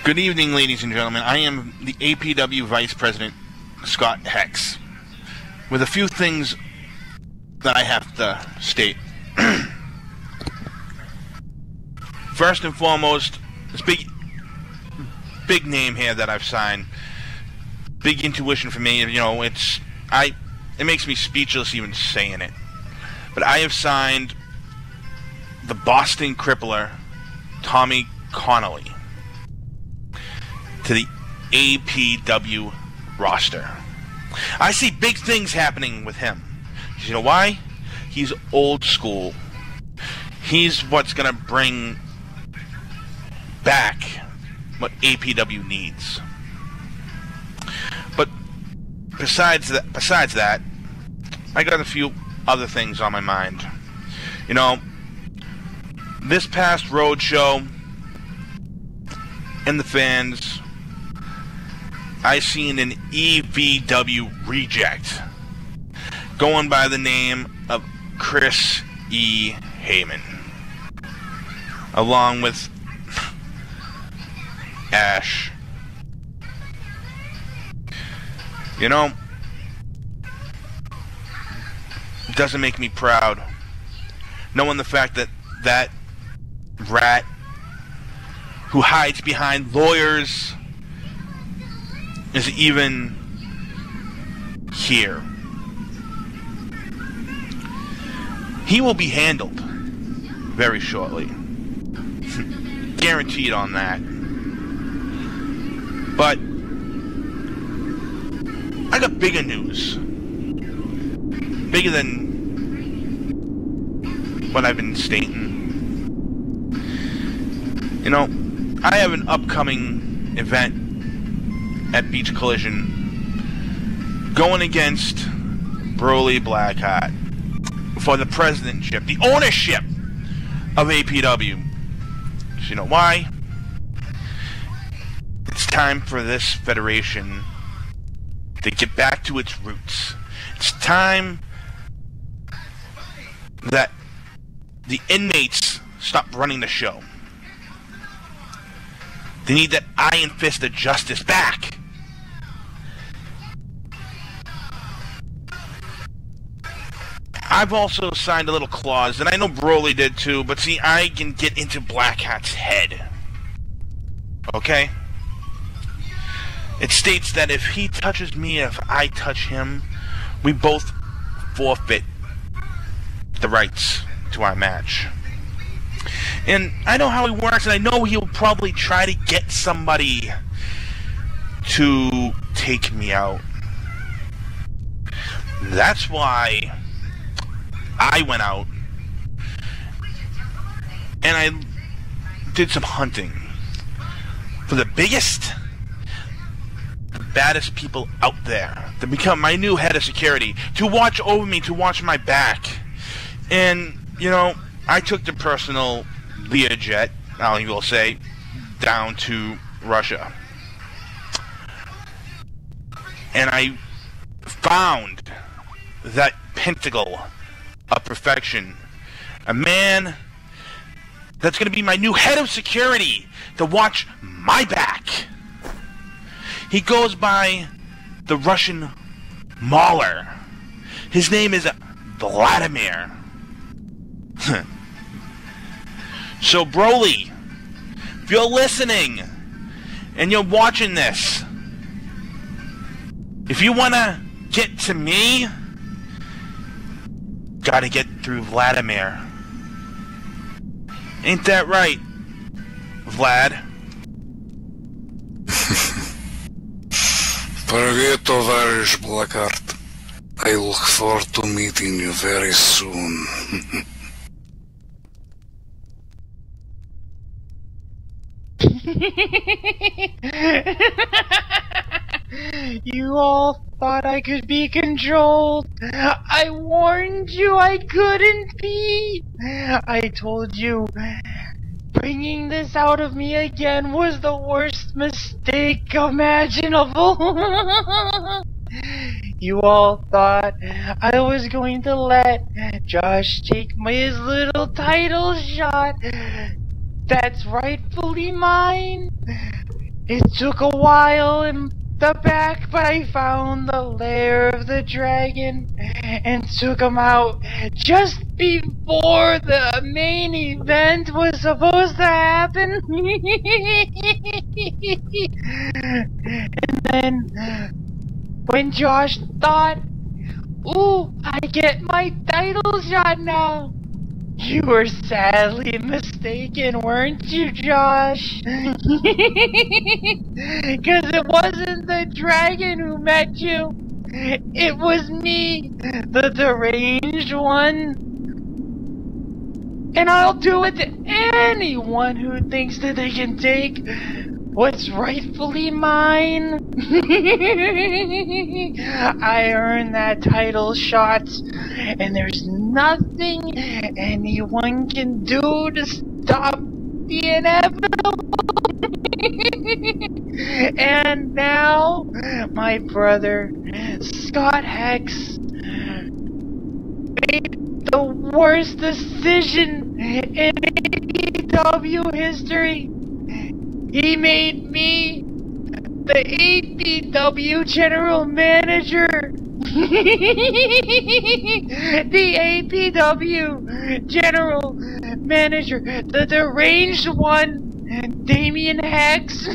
Good evening, ladies and gentlemen. I am the APW Vice President, Scott Hex, with a few things that I have to state. First and foremost, this big name here that I've signed, big intuition for me. You know, it makes me speechless even saying it. But I have signed the Boston Crippler, Tommy Connolly, to the APW roster. I see big things happening with him. You know why? He's old school. He's what's gonna bring back what APW needs. But besides that, I got a few other things on my mind. You know, this past road show and the fans, I seen an EVW reject going by the name of Chris E. Heyman, along with Ash. You know, it doesn't make me proud knowing the fact that that rat who hides behind lawyers is even here. He will be handled very shortly. Guaranteed on that. But I got bigger news. Bigger than what I've been stating. You know, I have an upcoming event at Beach Collision going against Broly Blackheart for the presidentship, the ownership of APW. So you know why? It's time for this federation to get back to its roots. It's time that the inmates stop running the show. They need that iron fist of justice back. I've also signed a little clause, and I know Broly did too, but see, I can get into Blackheart's head. Okay? It states that if he touches me, if I touch him, we both forfeit the rights to our match. And I know how he works, and I know he'll probably try to get somebody to take me out. That's why I went out and I did some hunting for the biggest, the baddest people out there to become my new head of security, to watch over me, to watch my back. And, you know, I took the personal Learjet, I will say, down to Russia. And I found that pentacle of perfection. A man that's going to be my new head of security to watch my back. He goes by the Russian Mauler. His name is Vladimir. So Broly, if you're listening and you're watching this, if you want to get to me, gotta get through Vladimir. Ain't that right, Vlad? Привет, товарищ Blackheart. I look forward to meeting you very soon. You all thought I could be controlled. I warned you I couldn't be. I told you bringing this out of me again was the worst mistake imaginable. You all thought I was going to let Josh take his little title shot that's rightfully mine. It took a while in the back, but I found the lair of the dragon and took him out just before the main event was supposed to happen. And then, when Josh thought, ooh, I get my title shot now, you were sadly mistaken, weren't you, Josh? Because it wasn't the dragon who met you. It was me, the deranged one. And I'll do it to anyone who thinks that they can take what's rightfully mine. I earned that title shot, and there's nothing anyone can do to stop the inevitable. And now, my brother, Scott Hex, made the worst decision in APW history. He made me the APW General Manager. The APW General Manager, the deranged one, Damien Hex.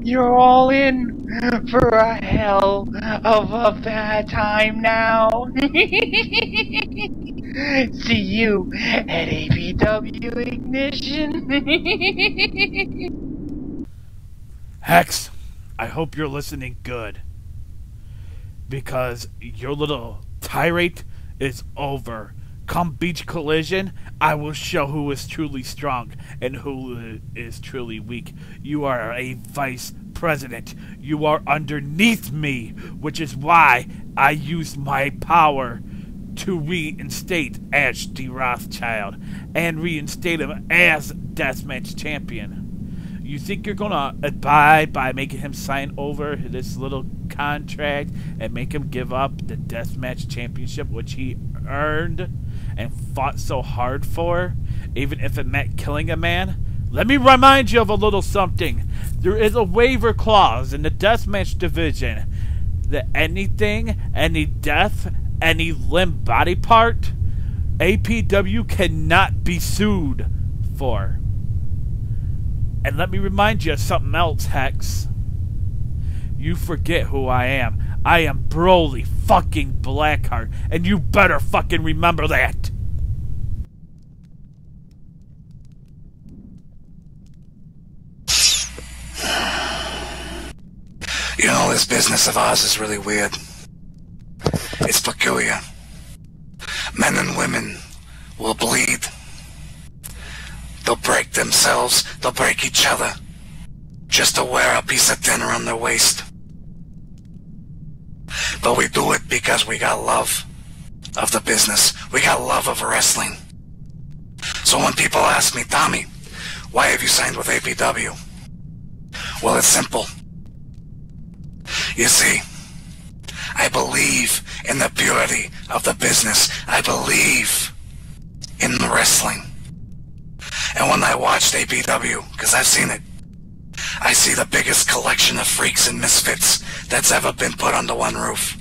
You're all in for a hell of a bad time now. See you at APW Ignition. Hex, I hope you're listening good, because your little tirade is over. Come Beach Collision, I will show who is truly strong and who is truly weak. You are a vice president. You are underneath me, which is why I use my power to reinstate Ash D. Rothschild and reinstate him as Deathmatch Champion. You think you're gonna abide by making him sign over this little contract and make him give up the Deathmatch Championship, which he earned and fought so hard for, even if it meant killing a man? Let me remind you of a little something. There is a waiver clause in the Deathmatch division that anything, any death, any limb body part, APW cannot be sued for. And let me remind you of something else, Hex. You forget who I am. I am Broly fucking Blackheart, and you better fucking remember that. You know, this business of ours is really weird. It's peculiar. Men and women will bleed. They'll break themselves, they'll break each other, just to wear a piece of dinner on their waist. But we do it because we got love of the business. We got love of wrestling. So when people ask me, Tommy, why have you signed with APW? Well, it's simple. You see, I believe in the purity of the business. I believe in the wrestling. And when I watched APW, because I've seen it, I see the biggest collection of freaks and misfits that's ever been put under one roof.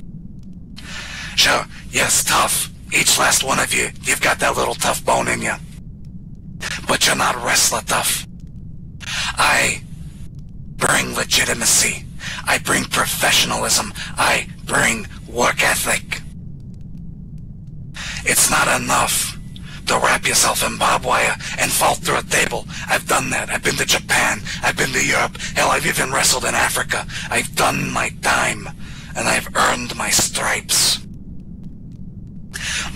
Sure, yes, tough. Each last one of you, you've got that little tough bone in you. But you're not wrestler tough. I bring legitimacy. I bring professionalism. I bring work ethic. It's not enough to wrap yourself in barbed wire and fall through a table. I've done that. I've been to Japan. I've been to Europe. Hell, I've even wrestled in Africa. I've done my time, and I've earned my stripes.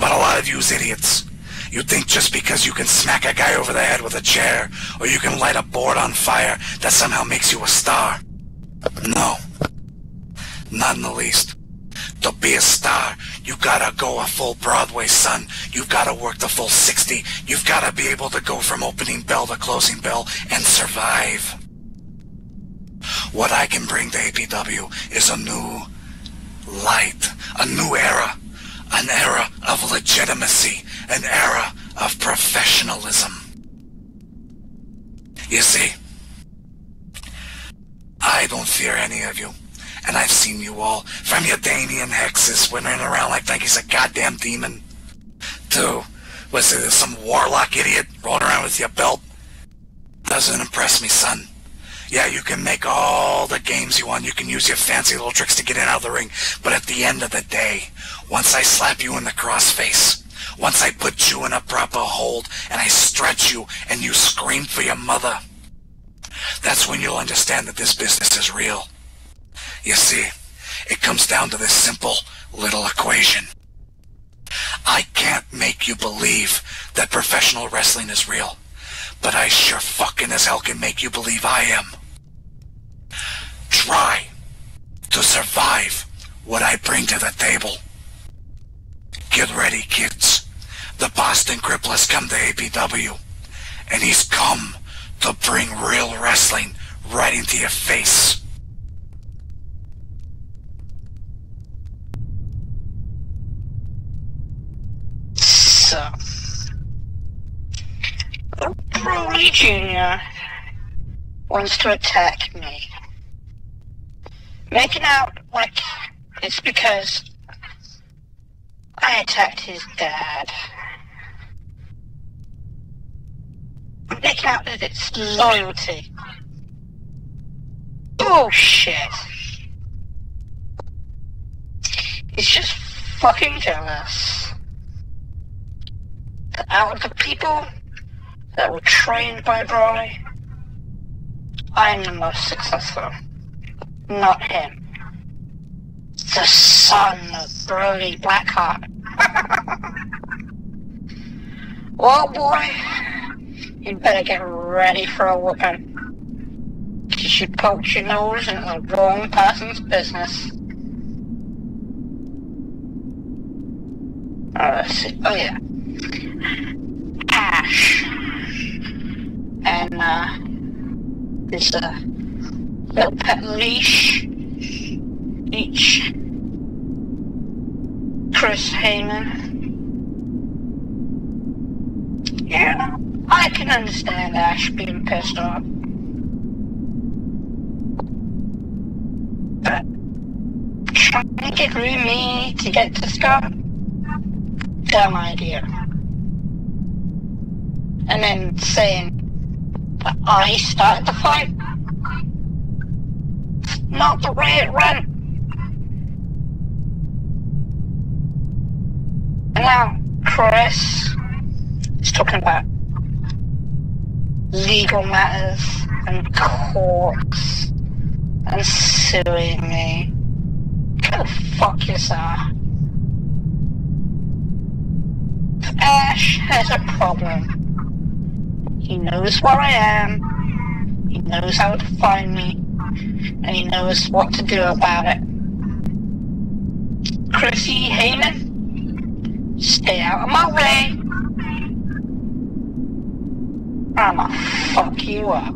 But a lot of yous idiots, you think just because you can smack a guy over the head with a chair, or you can light a board on fire, that somehow makes you a star. No. Not in the least. To be a star, you gotta go a full Broadway, son. You've gotta work the full 60. You've gotta be able to go from opening bell to closing bell and survive. What I can bring to APW is a new light, a new era, an era of legitimacy, an era of professionalism. You see, I don't fear any of you. And I've seen you all, from your Danian hexes swimming around like he's a goddamn demon, to, was it some warlock idiot rolling around with your belt? Doesn't impress me, son. Yeah, you can make all the games you want, you can use your fancy little tricks to get in and out of the ring, but at the end of the day, once I slap you in the crossface, once I put you in a proper hold, and I stretch you, and you scream for your mother, that's when you'll understand that this business is real. You see, it comes down to this simple little equation. I can't make you believe that professional wrestling is real, but I sure fucking as hell can make you believe I am. Try to survive what I bring to the table. Get ready, kids. The Boston Cripple has come to APW, and he's come to bring real wrestling right into your face. So, Broly Jr. wants to attack me, making out like it's because I attacked his dad. Making out that it's loyalty. Bullshit. He's just fucking jealous. Out of the people that were trained by Broly, I'm the most successful, not him. The son of Broly Blackheart. Well, boy, you'd better get ready for a whooping. Cause you poked your nose into the wrong person's business. Let's see. Oh yeah. Ash and this little pet leash, each Chris Heyman. Yeah, I can understand Ash being pissed off, but trying to get through me to get to Scott, dumb idea. And then saying that I started the fight. Not the way it went. And now Chris is talking about legal matters and courts and suing me. Go fuck yourself. Ash has a problem. He knows where I am, he knows how to find me, and he knows what to do about it. Chrissy Heyman, stay out of my way. I'ma fuck you up.